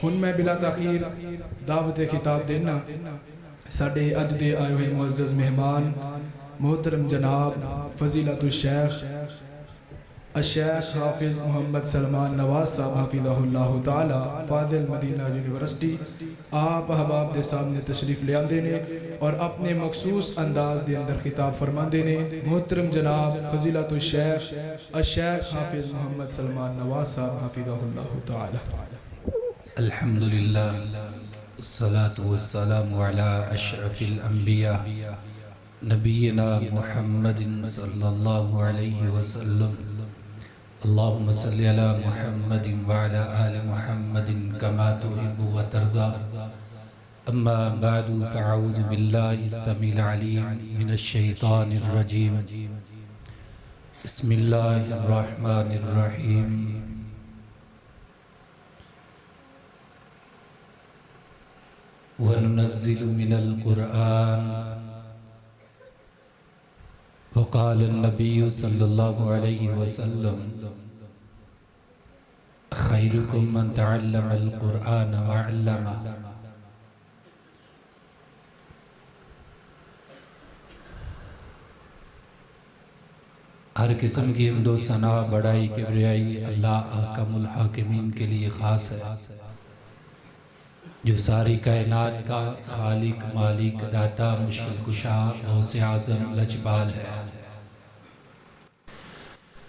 हुण मैं बिला तखीर दावत खिताब देना साडे अज दे आए हुए मुअज़्ज़ज़ मेहमान मोहतरम जनाब फजीलतुल शेख शेख हाफिज़ मोहम्मद सलमान नवाज साहब हफिज़हुल्लाह ताला फ़ाज़िल मदीना यूनिवर्सिटी आप अहबाब दे सामने तशरीफ़ ले आंदे ने और अपने मखसूस अंदाज के अंदर खिताब फरमाते ने। मोहतरम जनाब फजीलतुल शेख शेख हाफिज़ मोहम्मद सलमान नवाज साहब हफिज़हुल्लाह ताला। अल्हम्दुलिल्लाह वस्सलातु वस्सलामु अला अशरफिल अंबिया नबीना मुहम्मदिन सल्लल्लाहु अलैहि वसल्लम। अल्लाहुम्मा सल्लि अला मुहम्मदिन व अला आलि मुहम्मदिन कमा तुहिब्बु व तर्दा। अम्मा बअदु फ़अऊज़ु बिल्लाहि समील अलीम मिनश शैतानिर रजीम। बिस्मिल्लाहिर रहमानिर रहीम। वनुनज़्ज़िलु मिनल क़ुरआन वक़ाल नबिय्यु सल्लल्लाहु अलैहि वसल्लम खैरुकुम मन तअल्लमल क़ुरआन व अल्लमा। हर किस्म की हिम्दो सना बड़ाई किबरियाई अल्लाह अहकमुल हाकिमीन के लिए ख़ास है, जो सारी कायनात का खालिक मालिक दाता मुश्किल कुशा गौसे आज़म लजपाल है।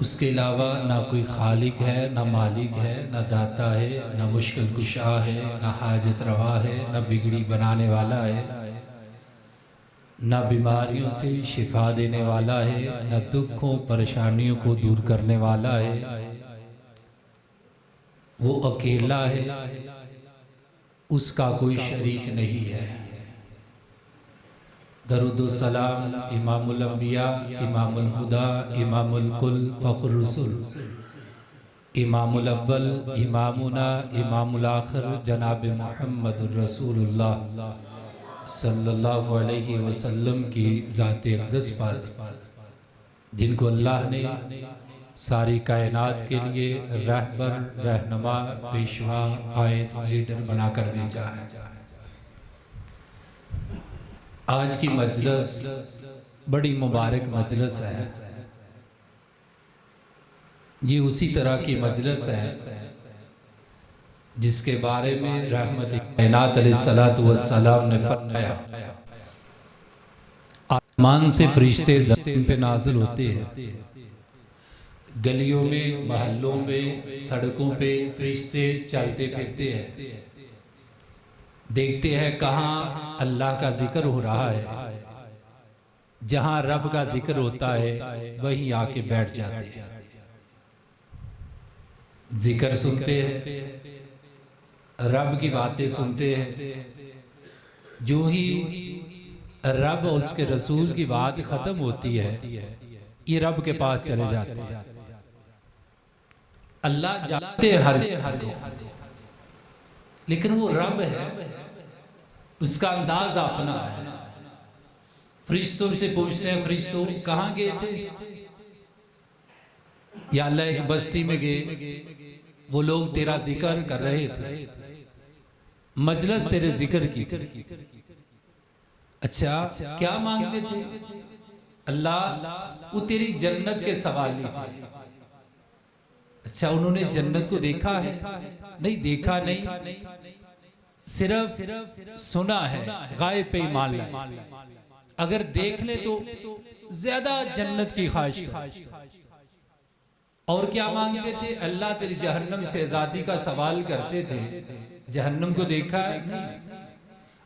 उसके अलावा ना कोई खालिक है, ना मालिक है, ना दाता है, ना मुश्किल कुशा है, ना हाजत रवा है, ना बिगड़ी बनाने वाला है, ना बीमारियों से शिफा देने वाला है, ना दुखों परेशानियों को दूर करने वाला है। वो अकेला है, उसका कोई शरीक नहीं है। दरूद सलाम इमामुल अंबिया इमामुल हुदा इमामुल कुल फ़ख्रुर रुसूल इमामुल अव्वल इमामुना इमामुल आखिर जनाब मुहम्मदुर रसूलुल्लाह सल्लल्लाहु अलैहि वसल्लम की ज़ात अक़दस पर, जिनको अल्लाह ने सारी कायनात के लिए रहबर रहनुमा पेशवा आयत लीडर बनाकर भेजा है। आज की मजलिस बड़ी मुबारक मजलिस है। ये उसी तरह की मजलिस है जिसके बारे में रहमत कायनात अलैहिस्सलातु वस्सलाम ने फरमाया, आसमान से फरिश्ते ज़मीन पे नाज़िल होते हैं, गलियों में महल्लों में सड़कों पे फरिश्ते चलते फिरते हैं, देखते हैं कहाँ अल्लाह का जिक्र हो रहा है, जहाँ रब का जिक्र होता है वहीं आके बैठ जाते हैं, जिक्र सुनते हैं, रब की बातें सुनते हैं। जो ही रब और उसके रसूल की बात खत्म होती है, ये रब के पास चले जाते हैं। अल्लाह जानते हर चीज को, लेकिन वो रब है, उसका अंदाज अपना है। फरिश्तों से पूछते हैं, फरिश्तों कहाँ गए थे? या अल्लाह एक बस्ती में गए, वो लोग तेरा जिक्र कर रहे थे, मजलिस तेरे जिक्र की थी। अच्छा क्या मांगते थे? अल्लाह वो तेरी जन्नत के सवाली थे। अच्छा उन्होंने जन्नत को देखा है? नहीं देखा, नहीं सिर्फ सुना है, गायब पे ईमान लाए। अगर देख ले तो ज्यादा जन्नत की ख्वाहिश। और क्या मांगते थे? अल्लाह तेरी जहन्नम से आजादी का सवाल करते थे। जहन्नम को देखा है? नहीं।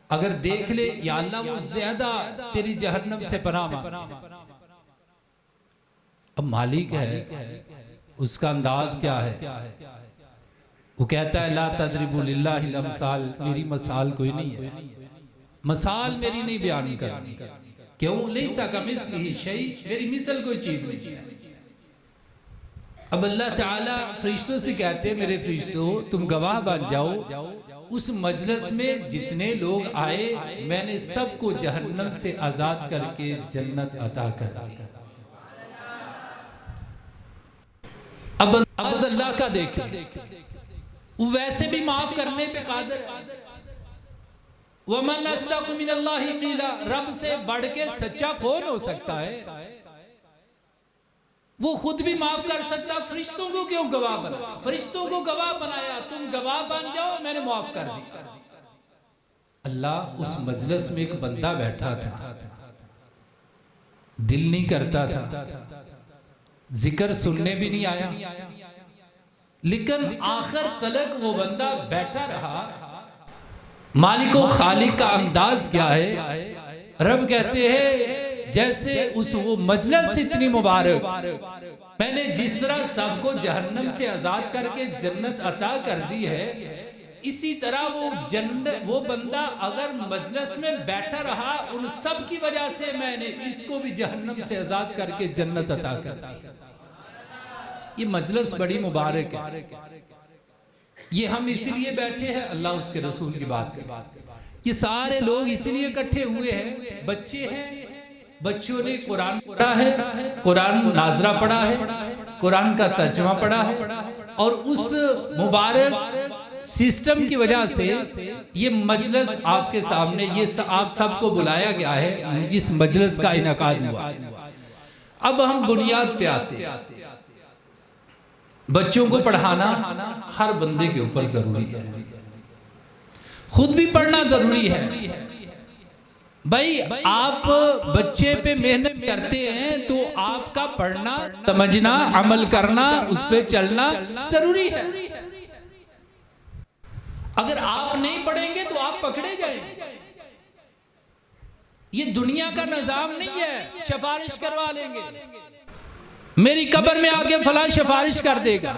अगर देख ले या अल्लाह वो ज्यादा तेरी जहन्नम से पनाह मांगते। अब मालिक है, उसका अंदाज क्या है? वो कहता है ला तदरिबु लिल्लाहिल अमसाल, मेरी मसाल कोई नहीं है, मसाल मेरी नहीं बयान करनी। क्यों? लैसा कमिस्लिही शै, मेरी मिसल कोई चीज नहीं है। अब अल्लाह ताला फरिश्तों से कहते हैं, मेरे फरिश्तों तुम गवाह बन जाओ, उस मजलिस में जितने लोग आए मैंने सबको जहन्नम से आजाद करके जन्नत अता कर दी। अब अंदाज अल्लाह का देखें, वो वैसे भी माफ करने पे कादिर है। वमन अस्तगु मिनल्लाहि क़ीला, रब से बढ़ के सच्चा कौन हो सकता है? वो खुद भी माफ कर सकता, फरिश्तों को क्यों गवाह बनाया? फरिश्तों को गवाह बनाया, तुम गवाह बन जाओ, मैंने माफ कर दी। अल्लाह उस मजलिस में एक बंदा बैठा था, दिल नहीं करता था, जिक्र सुनने भी नहीं आया, लेकिन आखिर तलक वो बंदा बैठा रहा। मालिक व खालिक का अंदाज क्या है? रब कहते हैं जैसे उस वो मजलिस इतनी मुबारक, मैंने जिस तरह सबको जहन्नम से आजाद करके जन्नत अता कर दी है, इसी तरह वो बंदा अगर मजलिस में बैठा रहा, उन सब की वजह से मैंने इसको भी जहन्नम से आजाद करके जन्नत अता कर दी। ये मजलिस बड़ी मुबारक है। ये हम इसीलिए बैठे हैं, अल्लाह उसके रसूल की बात पे। ये सारे लोग इसीलिए इकट्ठे हुए हैं। बच्चे हैं, बच्चों ने कुरान पढ़ा है, कुरान नाजरा पढ़ा है, कुरान का तर्जुमा पढ़ा है, और उस मुबारक सिस्टम की वजह से ये मजलिस आपके सामने, ये आप सबको बुलाया गया है, जिस मजलिस का इनकाद हुआ। अब हम बुनियाद पे आते हैं। बच्चों को पढ़ाना हर बंदे के ऊपर जरूरी है, खुद भी पढ़ना जरूरी है। भाई आप बच्चे पे मेहनत करते हैं तो आपका पढ़ना, समझना, अमल करना, उस पे चलना जरूरी है। अगर आप नहीं पढ़ेंगे तो आप पकड़े जाएंगे। ये दुनिया का निजाम नहीं है सिफारिश करवा लेंगे, मेरी कब्र में आके फला सिफारिश कर देगा,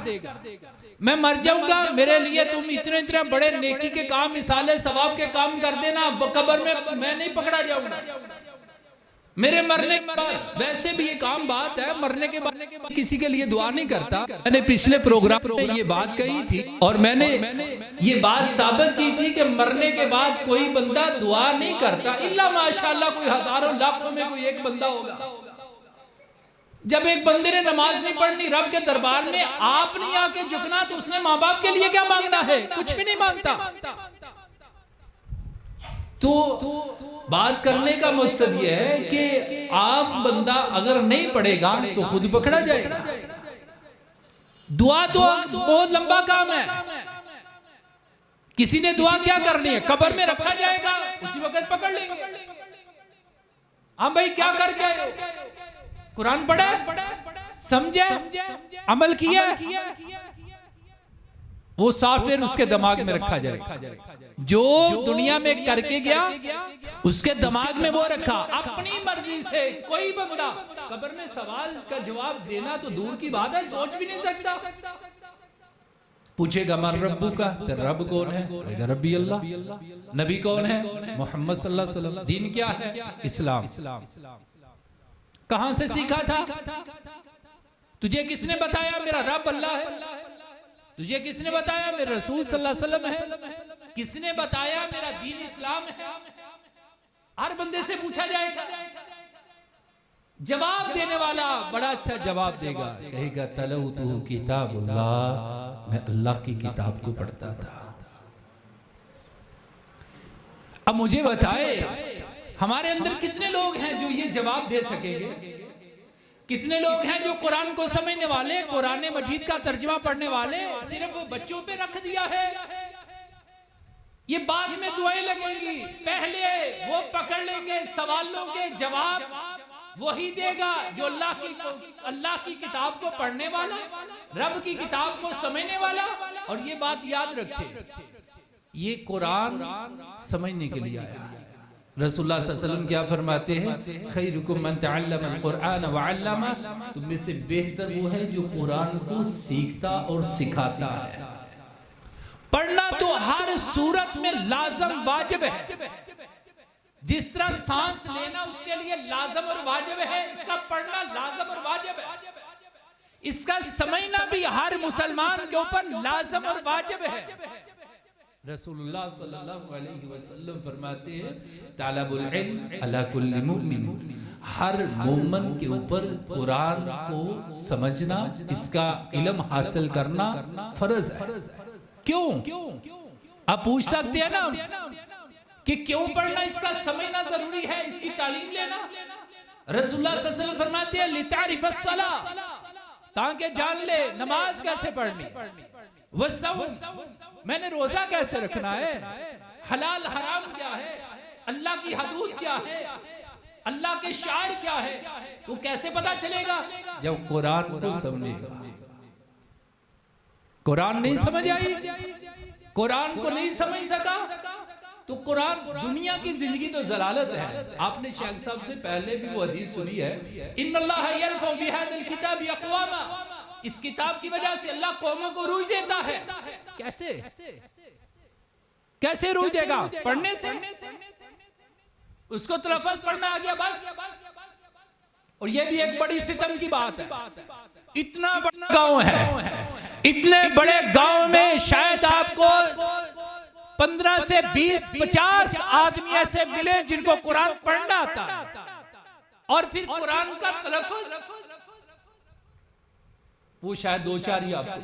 मैं मर जाऊंगा, मेरे लिए तुम इतने इतने बड़े नेकी के काम, मिसाले सवाब के काम कर देना, कब्र में मैं नहीं पकड़ा जाऊंगा मेरे मरने के बाद। वैसे भी ये काम बात है, मरने के बाद किसी के लिए दुआ नहीं करता। मैंने पिछले प्रोग्राम में ये बात कही थी और मैंने ये बात साबित की थी कि मरने के बाद कोई बंदा दुआ नहीं करता, इल्ला माशाअल्लाह कोई हजारों लाखों में कोई एक बंदा होगा। जब एक बंदे ने नमाज नहीं पढ़नी, रब के दरबार में आप नहीं आके झुकना, तो उसने माँ बाप के लिए क्या मांगना है? कुछ भी नहीं मांगता। तो बात करने का मकसद यह है कि आप बंदा अगर नहीं पढ़ेगा तो खुद पकड़ा जाएगा। दुआ तो बहुत लंबा काम है। किसी ने दुआ क्या करनी है? कब्र में रखा जाएगा, उसी वक्त पकड़ लेंगे। हाँ भाई क्या करके आए? कुरान पढ़ा, समझे, अमल किया, वो सॉफ्टवेयर उसके दिमाग में रखा जाएगा। जो दुनिया में करके गया उसके दिमाग में वो रखा। अपनी मर्जी से कोई बंदा कब्र में सवाल का जवाब देना तो दूर की बात है, सोच भी नहीं सकता। पूछेगा मर रब्बू का, तेरा रब कौन है? रब्बी अल्लाह। नबी कौन है? मोहम्मद सल्लल्लाहु अलैहि वसल्लम। दीन क्या है? इस्लाम। कहां से सीखा था? तुझे किसने बताया मेरा रब अल्लाह है? तुझे किसने बताया मेरा रसूल सल्लल्लाहु अलैहि वसल्लम है? किसने बताया मेरा दीन इस्लाम है? हर बंदे से पूछा जाएगा। जवाब देने वाला बड़ा अच्छा जवाब देगा, कहेगा तलौतु किताबुल्लाह, मैं अल्लाह की किताब को पढ़ता था। अब मुझे बताए हमारे अंदर कितने लोग हैं जो ये जवाब दे सकेंगे? कितने लोग हैं जो कुरान को समझने वाले, कुरान मजीद का तर्जुमा पढ़ने वाले? सिर्फ वो बच्चों पे रख दिया है। ये बाद में दुआएं लगेंगी, पहले वो पकड़ लेंगे, सवालों के जवाब वही देगा जो अल्लाह की किताब को पढ़ने वाला, रब की किताब को समझने वाला। और ये बात याद रखे, ये कुरान समझने के लिए आया। रसूलुल्लाह सल्लल्लाहु अलैहि वसल्लम क्या फरमाते हैं? खैरुकुम मन तअल्लम अल-कुरआन व अल्लमा, तुम में से बेहतर वो है जो कुरान को सीखता और सिखाता है। पढ़ना तो हर सूरत में लाजम वाजिब है। जिस तरह सांस लेना उसके लिए लाजम और वाजिब है, इसका पढ़ना लाजम और वाजिब है। इसका समझना भी हर मुसलमान के ऊपर लाजम और वाजिब है। रसूलुल्लाह सल्लल्लाहु अलैहि वसल्लम फरमाते हैं तालबुल इल्म अला कुल्ली मुमिन, हर मोमन के ऊपर कुरान को समझना, इसका इल्म हासिल करना फर्ज है। क्यों? आप पूछ सकते हैं ना कि क्यों पढ़ना, इसका समझना जरूरी है, इसकी तालीम लेना। रसूलुल्लाह सल्लल्लाहु अलैहि वसल्लम फरमाते हैं लितारिफ अस्सलाह, ताकि जान ले नमाज कैसे पढ़नी, वस्सौम मैंने रोजा कैसे रखना है, हलाल हराम क्या है, अल्लाह की हदूद क्या है, अल्लाह के शायर क्या है, वो कैसे पता चलेगा? जब कुरान को समझेगा। कुरान नहीं समझ आई, कुरान को नहीं समझ सका तो कुरान, दुनिया की जिंदगी तो जलालत है। आपने शेख साहब से पहले भी वो हदीस सुनी है, इन्नल्लाह यरफ़उ बिहादिल किताबि अक़वामा, इस किताब की वजह से अल्लाह कौमों को रूज देता है। कैसे रूज देगा? पढ़ने से। उसको तलफ़्फ़ुज़ पढ़ना आ गया बस। और ये भी एक बड़ी सितम की बात है, इतना बड़ा गांव है, इतने बड़े गांव में शायद आपको 15 से 20-50 आदमी ऐसे मिले जिनको कुरान पढ़ना आता है, और फिर कुरान का तलफ़्फ़ुज़ वो शायद 2-4 ही आपको।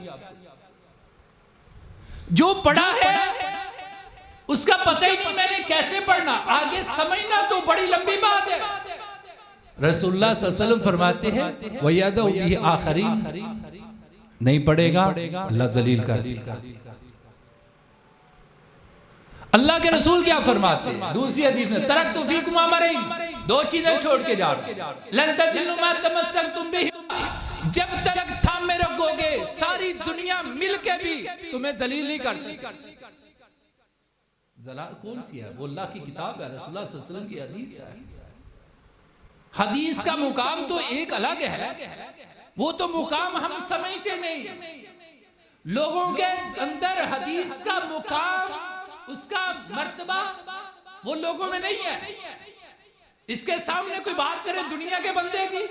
जो पढ़ा है उसका पता ही नहीं मैंने कैसे पढ़ना, आगे समझना तो बड़ी लंबी बात है। रसूलुल्लाह सल्लल्लाहु अलैहि वसल्लम फरमाते हैं वयदउ बिही आखरीन, नहीं पढ़ेगा अल्लाह जलील कर देगा। अल्लाह के रसूल क्या फरमाते हैं दूसरी हदीस में, तरक्तु फीकुम अमरैन, 2 चीजें छोड़ के जा रहे हैं, लन तज़िल्लु मा तमस्सकतुम बिही, जब तक थामे रखोगे सारी दुनिया मिलके भी तुम्हें जलील नहीं कर सकती। जलाल कौन सी है? वो अल्लाह की किताब है, रसूलुल्लाह सल्लल्लाहु अलैहि वसल्लम की हदीस है। हदीस का मुकाम तो एक अलग है, वो तो मुकाम हम समझते नहीं। लोगों के अंदर हदीस का मुकाम, उसका मर्तबा वो लोगों में नहीं है। इसके सामने कोई बात करे दुनिया के बंदे की,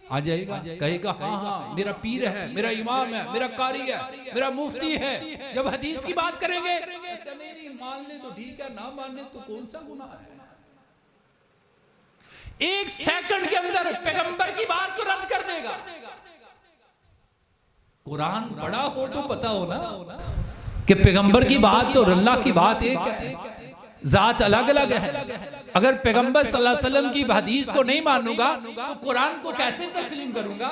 आ जाएगा, कहेगा हाँ हाँ मेरा पीर है, मेरा इमाम है, मेरा कारी है, मेरा मुफ्ती है। जब हदीस की बात करेंगे नहीं, मान ले तो ठीक है, ना मानने तो कौन सा गुनाह है। एक सेकंड के अंदर पैगंबर की बात को रद्द कर देगा। कुरान पढ़ा हो तो पता हो ना कि पैगंबर की बात और अल्लाह की बात एक है, जात अलग अलग है। अगर पैगंबर सल्लल्लाहु अलैहि वसल्लम की हदीस को नहीं मानूंगा तो कुरान को कैसे तस्लीम करूंगा?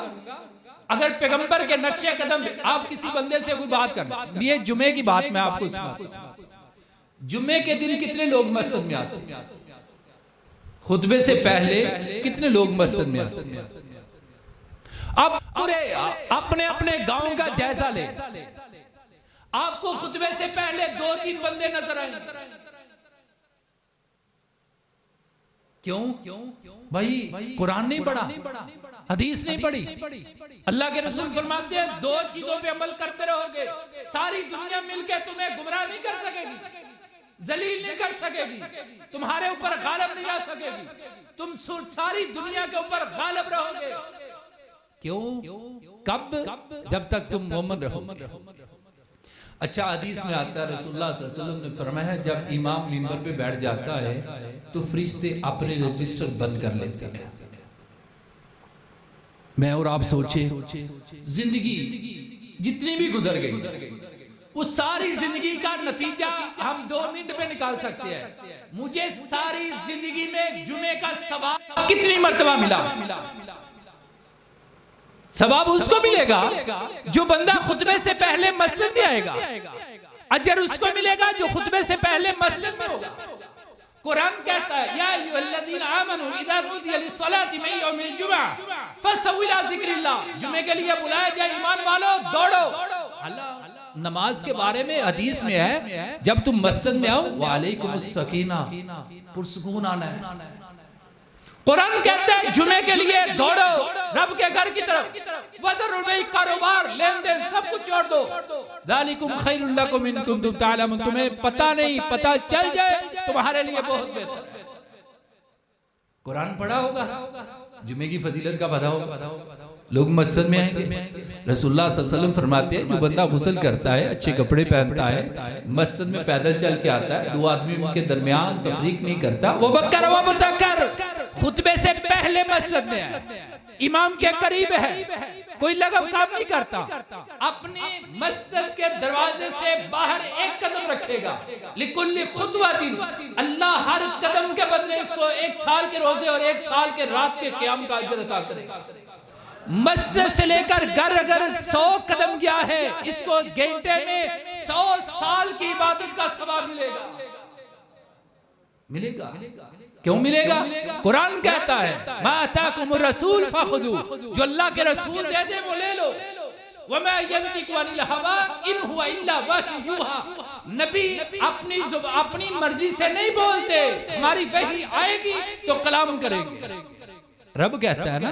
अगर पैगंबर के नक्शे कदम, आप किसी बंदे से कोई बात करना, ये जुमे की बात मैं आपको सुना, जुमे के दिन कितने लोग मस्जिद में आते हैं? खुतबे से पहले कितने लोग मस्जिद में आते हैं? अब पूरे अपने अपने गांव का जायजा ले, आपको खुतबे से पहले 2-3 बंदे नजर आए। क्यों भाई? कुरान नहीं पढ़ा, हदीस नहीं पढ़ी। अल्लाह के रसूल फरमाते हैं 2 चीजों पे अमल करते रहोगे, सारी दुनिया मिलकर तुम्हें गुमराह नहीं कर सकेगी, जलील नहीं कर सकेगी, तुम्हारे ऊपर गालिब नहीं आ सकेगी, तुम सारी दुनिया के ऊपर गालिब रहोगे। क्यों? कब? जब तक तुम मोमिन रहोगे। अच्छा, हदीस में आता है रसूलुल्लाह सल्लल्लाहु अलैहि वसल्लम ने फरमाया जब इमाम मिंबर पे बैठ जाता है तो फरिश्ते अपने रजिस्टर बंद कर लेते हैं। मैं और आप सोचे जिंदगी जितनी भी गुजर गई, वो सारी जिंदगी का नतीजा हम 2 मिनट में निकाल सकते हैं। मुझे सारी जिंदगी में जुमे का सवाब कितनी मर्तबा मिला? सवाब उसको मिलेगा जो बंदा खुतबे से पहले मस्जिद में आएगा, अजर उसको मिलेगा जो खुतबे से पहले मस्जिद में होगा। कुरान कहता है या अय्युहल्लज़ीना आमनू इज़ा नुदिया लिस्सलाति मिन यौमिल जुमअह फसअू इला ज़िक्रिल्लाह, जुमे के लिए बुलाया जाए ईमान वालों दौड़ो। अल्लाह नमाज के बारे में हदीस में है जब तुम मस्जिद में आओ व अलैकुमुस सकीना, पुरसुकून आना है। कुरान कहता है जुमे के लिए दौड़ो रब के घर की तरफ, वज़रुल बैअ, कारोबार लेन देन सब कुछ छोड़ दो। ज़ालिकुम खैरुल लकुम इन कुंतुम तालमून, तुम्हें पता नहीं, पता चल जाए तुम्हारे लिए बहुत बेहतर। कुरान पढ़ा होगा, जुमे की फजीलत का पता होगा, लोग मस्जिद में आएंगे। रसूलुल्लाह सल्लल्लाहु अलैहि वसल्लम फरमाते हैं जो बंदा गुस्ल करता है, अच्छे कपड़े पहनता है, मस्जिद में पैदल चल के आता है, 2 आदमी के दरमियान तफरीक नहीं करता, वो बकर खुतबे से पहले मस्जिद में है, इमाम के करीब है, कोई लगव काम नहीं करता, अपनी मस्जिद के दरवाजे से बाहर एक कदम रखेगा, लिकुल्ली खुतवातिन, अल्लाह हर कदम के बदले इसको 1 साल के रोजे और 1 साल के रात के क़याम का अजर अता करेगा। मस्जिद से लेकर घर अगर 100 कदम गया है, इसको घंटे में 100 साल की इबादत का सवाब मिलेगा। मिलेगा क्यों मिलेगा? कुरान कहता है मा अताकुमुर रसूल फखुदू, जो अल्लाह के रसूल दे दे वो ले लो। वमा यंतिकु अनिल हवा इन हुवा इल्ला वही यूहा, नबी अपनी मर्जी से नहीं बोलते, हमारी वही आएगी तो कलाम करेंगे। रब कहता है ना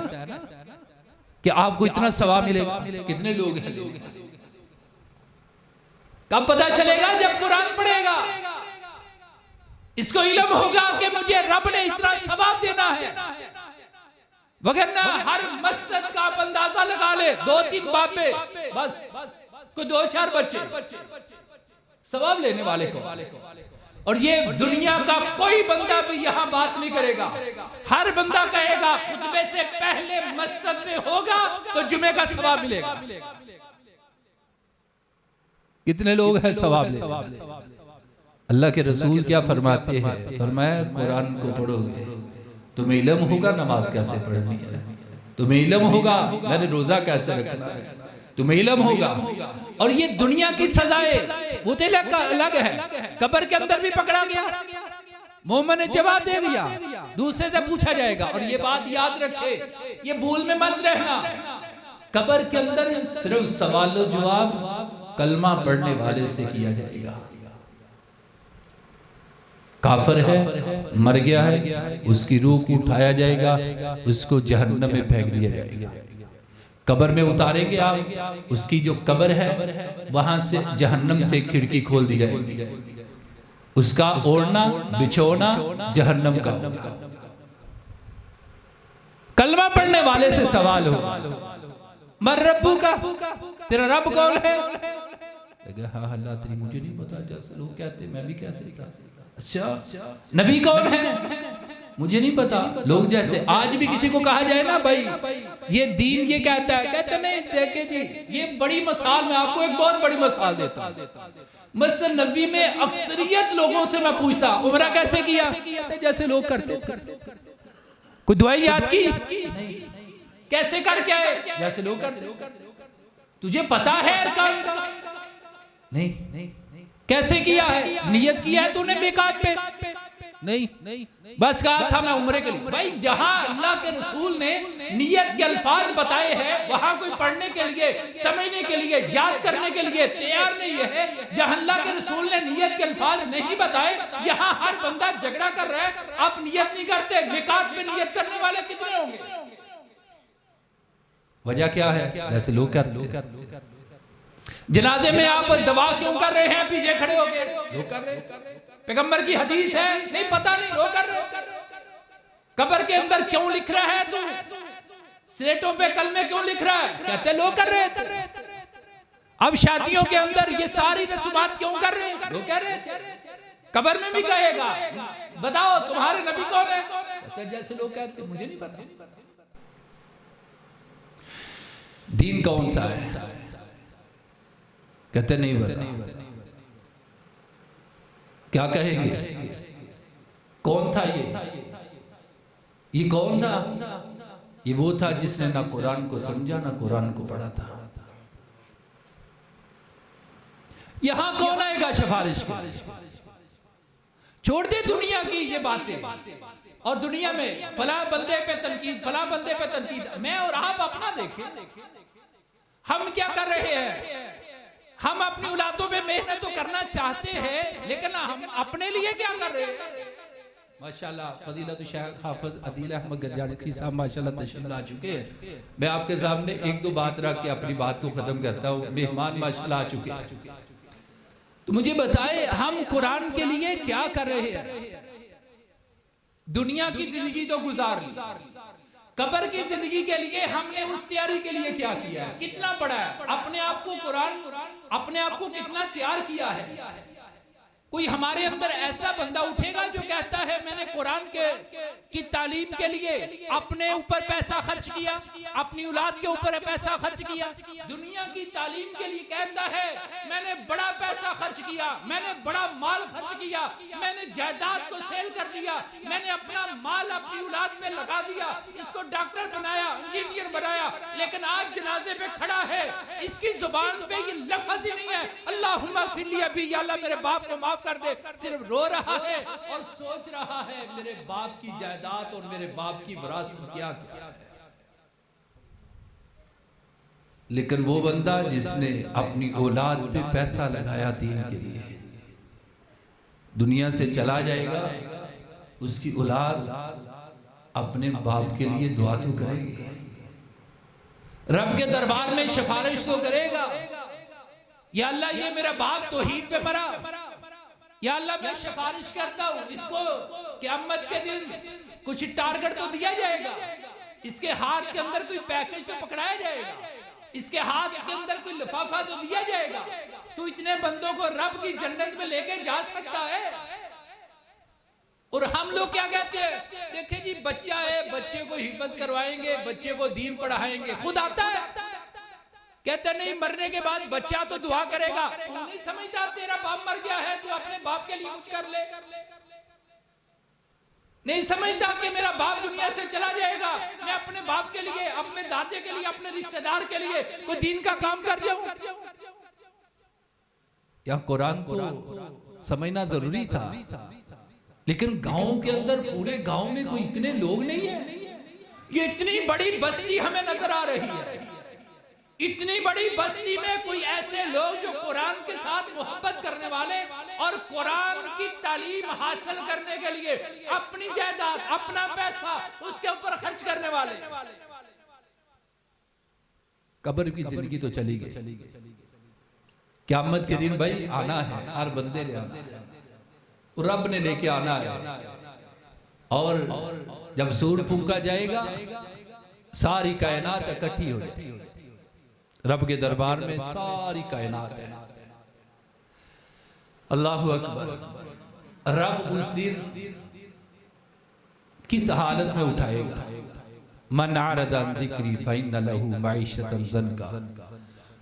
कि आपको इतना सवाब मिलेगा। कितने लोग हैं? कब पता चलेगा? जब कुरान पढ़ेगा, इसको इल्म होगा कि मुझे रब ने इतना सवाब देना है। वगरना हर मस्जिद का आप अंदाजा लगा ले, 2-3 बापे बस, कोई 2-4 बच्चे सवाब लेने वाले को। और ये दुनिया का कोई बंदा भी यहाँ बात नहीं करेगा, हर बंदा कहेगा खुतबे से पहले मस्जिद में होगा तो जुमे का सवाब मिलेगा। कितने लोग हैं सवाब ले? अल्लाह के रसूल क्या फरमाते हैं? फरमाया कुरान को पढ़ोगे तुम्हें इल्म होगा नमाज कैसे पढ़नी है, तुम्हें इल्म होगा मैंने रोजा कैसे रखना है, तुम्हें इल्म होगा। और ये दुनिया की सजाएं वो तो अलग है, कब्र के अंदर भी पकड़ा गया, मोमिन ने जवाब दे दिया, दूसरे से पूछा जाएगा। और ये बात याद रखे, ये भूल में मत रहना, कब्र के अंदर सिर्फ सवाल जवाब कलमा पढ़ने वाले से किया जाएगा। काफिर है, मर गया है, उसकी रूह को उठाया जाएगा, उसको जहन्नम में फेंक दिया जाएगा। कब्र में उतारेंगे आप, उसकी जो कब्र है वहां से जहन्नम से खिड़की खोल दी जाएगी, उसका ओढ़ना बिछोना जहन्नम का होगा। कलमा पढ़ने वाले से सवाल होगा, मर रब्बू का, तेरा रब कौन है? हाँ अल्लाह तेरी, मुझे नहीं पता, जैसे लोग कहते मैं भी कहते था। अच्छा नबी कौन है? मुझे नहीं पता। लोग जैसे आज भी किसी को कहा जाए ना भाई ये दीन ये कहता है, कहते नहीं देखे जी ये बड़ी मिसाल, मैं आपको एक बहुत बड़ी मिसाल देता हूं। मस्जिद नबी में अक्सरियत लोगों से मैं पूछता उम्रा कैसे किया, जैसे लोग करते थे। कोई दुआई याद की? कैसे करके आए? जैसे लोग करते। तुझे पता है अरकान का? नहीं। कैसे किया है? नियत किया है तूने मिकात पे? नहीं, बस कहा था मैं उम्रे के लिए। भाई जहां अल्लाह के रसूल ने नियत के अल्फाज बताए हैं, वहां कोई पढ़ने के लिए, समझने के लिए, याद करने के लिए तैयार नहीं है। जहां अल्लाह के रसूल ने नियत के अल्फाज नहीं बताए, यहाँ हर बंदा झगड़ा कर रहा है, आप नियत नहीं करते। मिकात पे नियत करने वाले कितने होंगे? वजह क्या है? जैसे लोग करते। जनाजे में आप दवा क्यों कर रहे हैं? पीछे खड़े हो गए लोग कर रहे। पैगंबर की हदीस है, नहीं पता नहीं, लोग कर रहे। कब्र के अंदर क्यों लिख रहा है तू? स्लेटों पे कलमे क्यों लिख रहा है? कहते लोग कर रहे। अब शादियों के अंदर ये सारी रस्मात क्यों कर रहे हैं? लोग कह रहे थे। कब्र में भी कहेगा बताओ तुम्हारे नबी कौन है? कहते जैसे लोग कहते मुझे नहीं पता। दीन कौन सा है? कहते नहीं पता। क्या कहेंगे? कौन था ये कौन था? ये वो था जिसने ना कुरान को समझा ना कुरान को पढ़ा था। यहां कौन आएगा सिफारिश को? छोड़ दे दुनिया की ये बातें, और दुनिया में फला बंदे पे तनकीद, फला बंदे पे तनकीद। मैं और आप अपना देखें, हम क्या कर रहे हैं? हम अपनी औलादों पे मेहनत तो करना चाहते हैं, लेकिन हम अपने लिए क्या कर रहे हैं? माशाल्लाह फजीलत शेख हाफिज अदील अहमद गरजानी साहब माशाल्लाह तशरीफ ला चुके हैं। मैं आपके सामने 1-2 बात रख के अपनी बात को खत्म करता हूँ। मेहमान माशाल्लाह आ चुके हैं, तो मुझे बताए हम कुरान के लिए क्या कर रहे हैं? दुनिया की जिंदगी तो गुजार ली, कब्र की जिंदगी के लिए हमने उस तैयारी के लिए क्या किया है? कितना पढ़ा है? अपने आप को कुरान, अपने आप को कितना तैयार किया है? कोई हमारे अंदर ऐसा बंदा उठेगा जो कहता है मैंने कुरान की तालीम के लिए अपने ऊपर पैसा खर्च किया, अपनी औलाद के ऊपर पैसा खर्च किया, दुनिया की तालीम के लिए कहता है मैंने बड़ा पैसा खर्च किया, मैंने बड़ा माल खर्च किया, मैंने जायदाद को सेल कर दिया, मैंने अपना माल अपनी औलाद पे लगा दिया, इसको डॉक्टर बनाया, इंजीनियर बनाया, लेकिन आज जनाजे पे खड़ा है, इसकी जुबान पे ये लफ्ज ही नहीं है अल्लाहुम्मा फिरली अबी, या अल्लाह मेरे बाप को माफ कर दे, सिर्फ रो रहा है और सोच रहा है मेरे बाप की जायदाद और मेरे बाप की विरासत क्या क्या है। लेकिन वो बंदा जिसने अपनी औलाद पे पैसा लगाया दीन के लिए, दुनिया से चला जाएगा, उसकी औलाद अपने बाप के लिए दुआ तो करेगी, रब के दरबार में सिफारिश तो करेगा, या अल्लाह ये मेरा बाप तौहीद पे मरा, या अल्लाह मैं सिफारिश करता हूँ इसको क़यामत के दिन कुछ टारगेट तो दिया जाएगा, इसके हाथ के अंदर कोई पैकेज तो पकड़ाया जाएगा, इसके हाथ के अंदर कोई लिफाफा तो दिया जाएगा, तो इतने बंदों को रब की जन्नत में लेके जा सकता है। और हम लोग क्या कहते हैं, देखें जी बच्चा है, बच्चे को हिफ्ज करवाएंगे, बच्चे को दीन पढ़ाएंगे, खुद आता है, कहते नहीं मरने के बाद बच्चा तो दुआ करेगा, तू नहीं समझता तेरा बाप मर गया है, तू अपने बाप के लिए कुछ कर ले, नहीं समझता कि मेरा बाप दुनिया से चला जाएगा, मैं अपने बाप के लिए, अपने दादे के लिए, अपने रिश्तेदार के लिए कोई दीन का काम कर जाऊं। क्या कुरान तो समझना जरूरी था, लेकिन गांव के अंदर पूरे गांव में कोई इतने लोग नहीं है, ये इतनी बड़ी बस्ती हमें नजर आ रही है, इतनी बड़ी बस्ती में कोई ऐसे लोग जो कुरान के साथ मोहब्बत करने वाले और कुरान की तालीम हासिल करने के लिए अपनी जायदाद, अपना पैसा उसके ऊपर खर्च करने वाले। कब्र की जिंदगी तो चली गई, क़यामत के दिन भाई आना है, हर बंदे ने आना है, रब ने लेके आना है, और जब सूर फूंका जाएगा सारी कायनात इकट्ठी हो जाएगी, रब के दरबार में सारी कायनात है। अल्लाहु अकबर। रब उस दिन किस हालत में उठाएगा, मन आरदा अन ज़िक्री फ़इन्न लहू मईशतन ज़न्का।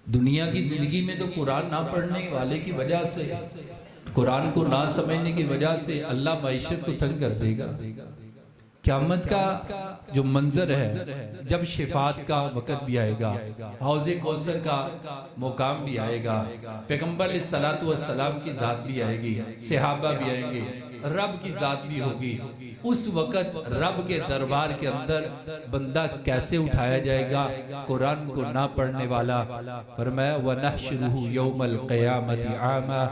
दुनिया की जिंदगी में तो कुरान ना पढ़ने वाले की वजह से, कुरान को ना समझने की वजह से अल्लाह मईशत को तंग कर देगा। क़यामत का जो मंजर है, जब शिफात का वक़्त भी आएगा, हौज़े कौसर का मुकाम भी आएगा, पैगंबर अलैहिस्सलातु वस्सलाम की ज़ात भी आएगी, सहाबा भी आएंगे, रब की ज़ात भी होगी। उस वक़्त रब के दरबार के अंदर बंदा कैसे उठाया जाएगा, कुरान को ना पढ़ने वाला। फरमाया वनहशुरुहु यौमल क़यामति आमा,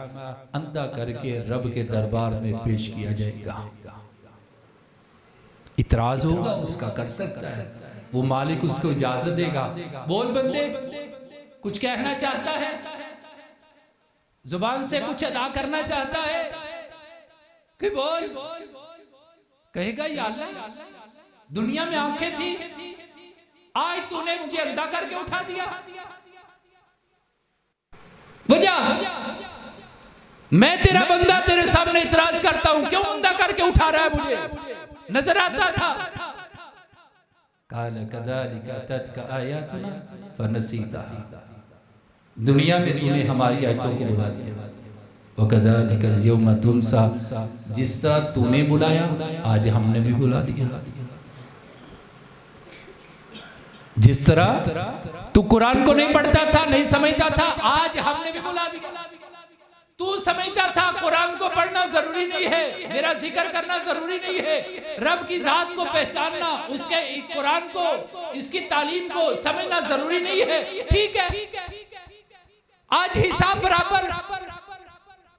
अंधा करके रब के दरबार में पेश किया जाएगा। इतराज होगा उसका, कर सकता है, वो मालिक उसको इजाजत देगा। बोल बंदे, कुछ कहना चाहता है, जुबान से कुछ अदा करना चाहता है कि बोल, कहेगा या अल्लाह दुनिया में आंखें थी, आज तूने मुझे अंधा करके उठा दिया, वजह मैं तेरा बंदा तेरे सामने इतराज करता हूं, क्यों अंधा करके उठा रहा है, मुझे नजर आता था। काल कदालिका तत्का आयातुना फनसीता, दुनिया में तूने हमारी आयतों को बुला दिया, वकदालिका यौमा तुनसा, जिस तरह तूने बुलाया आज हमने भी बुला दिया। जिस तरह तू कुरान को नहीं पढ़ता था, नहीं समझता था, आज हमने भी बुला दिया। तू समझता था कुरान को पढ़ना जरूरी नहीं है, मेरा जिक्र करना जरूरी नहीं है, रब की जात को पहचानना, उसके इस कुरान को, इसकी तालीम को समझना जरूरी नहीं है, ठीक है। आज हिसाब बराबर,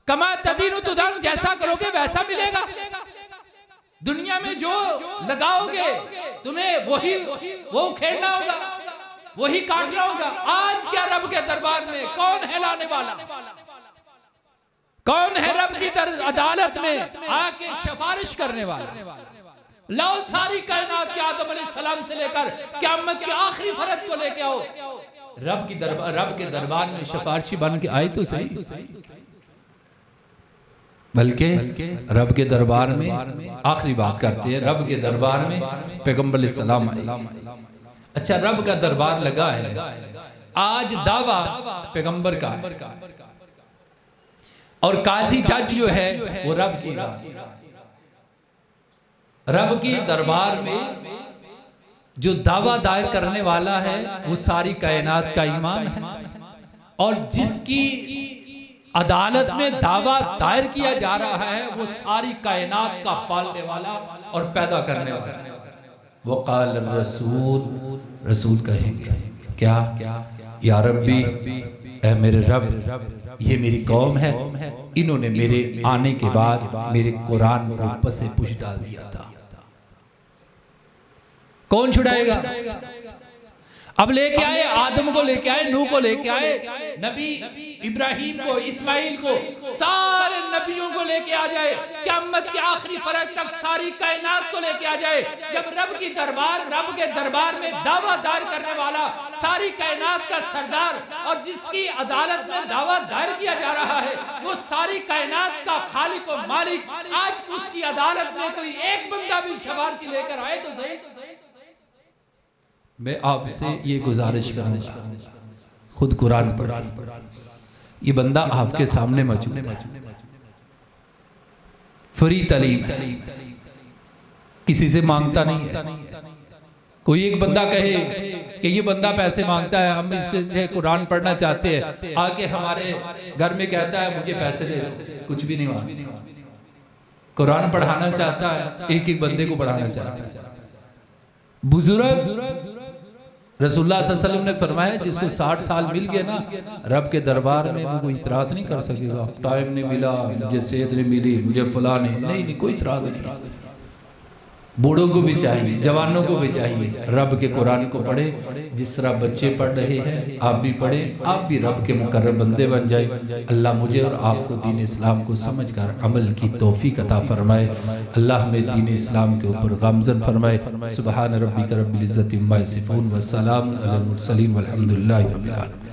कमा तदीनु तुदान, जैसा करोगे वैसा मिलेगा। दुनिया में जो लगाओगे तुम्हें वही वो खेलना होगा, वही काटना होगा। आज क्या रब के दरबार में कौन है लाने वाला, कौन है रब की अदालत में आके सिफारिश करने वाला। लाओ सारी कायनात के आदम अलैहिस्सलाम से लेकर क़यामत के आखिरी फरद को लेके आओ, रब के दरबार में सिफारिशी बन के आए तो सही। बल्कि रब के दरबार में आखिरी बात करते हैं, रब के दरबार में पैगंबर सलाम। अच्छा, रब का दरबार लगा है, आज दावा पैगंबर का है और काजी जज जो है वो रब की रब की दरबार में जो दावा दायर करने वाला है वो सारी कायनात का इमाम है, और जिसकी अदालत में दावा दायर किया जा रहा है वो सारी कायनात का पालने वाला और पैदा करने वाला है। वो काल रसूल, रसूल कहेंगे क्या, या रब्बी, ऐ मेरे रब, ये मेरी कौम है, इन्होंने मेरे आने के बाद मेरे कुरान को पसे पुश डाल दिया था, कौन छुड़ाएगा? अब लेके आए, आदम को लेके आए, नूह को लेके आए, नबी इब्राहिम को, इस्माइल को, सारे नबियों को लेके आ जाए, क़यामत के आखिरी फरक तक सारी कायनात को लेके आ जाए। जब रब की दरबार, रब के दरबार में दावा दायर करने वाला, सारी कायनात का सरदार और जिसकी अदालत में दावा दायर किया जा रहा है वो सारी कायनात का खालिक और मालिक, आज उसकी अदालत में कोई एक बंदा भी शबारची लेकर आए तो सही। मैं आपसे ये गुजारिश करूंगा, खुद कुरान पढ़, ये बंदा आपके सामने मौजूद है, फ्री तालीम, किसी से मांगता नहीं है। कोई एक बंदा कहे कि ये बंदा पैसे मांगता है, हम इसके से कुरान पढ़ना चाहते हैं, आके हमारे घर में कहता है मुझे पैसे दे दो, कुछ भी नहीं मांगता, कुरान पढ़ाना चाहता है, एक एक बंदे को पढ़ाना चाहता है। बुजुर्ग रसूलुल्लाह सल्लल्लाहु अलैहि वसल्लम ने फरमाया जिसको 60 साल मिल गए ना रब के दरबार में, वो कोई इतराज नहीं कर सकेगा, टाइम नहीं मिला, मुझे सेहत नहीं मिली, मुझे फला नहीं, कोई इतराज नहीं। बूढ़ों को भी चाहिए, जवानों को भी चाहिए, रब के कुरान को पढ़े, जिस तरह बच्चे पढ़ रहे हैं आप भी पढ़े, आप भी रब के मुकर्रम बंदे बन जाए। अल्लाह मुझे और आपको दीन इस्लाम को समझकर अमल की तौफीक अता फरमाए। अल्लाह हमें दीन इस्लाम के ऊपर गामज़न फरमाए। सुबहान रब्बिक रब्बिल इज़्ज़ति अम्मा यसिफून व सलामुन अलल मुरसलीन वल्हम्दुलिल्लाहि रब्बिल आलमीन।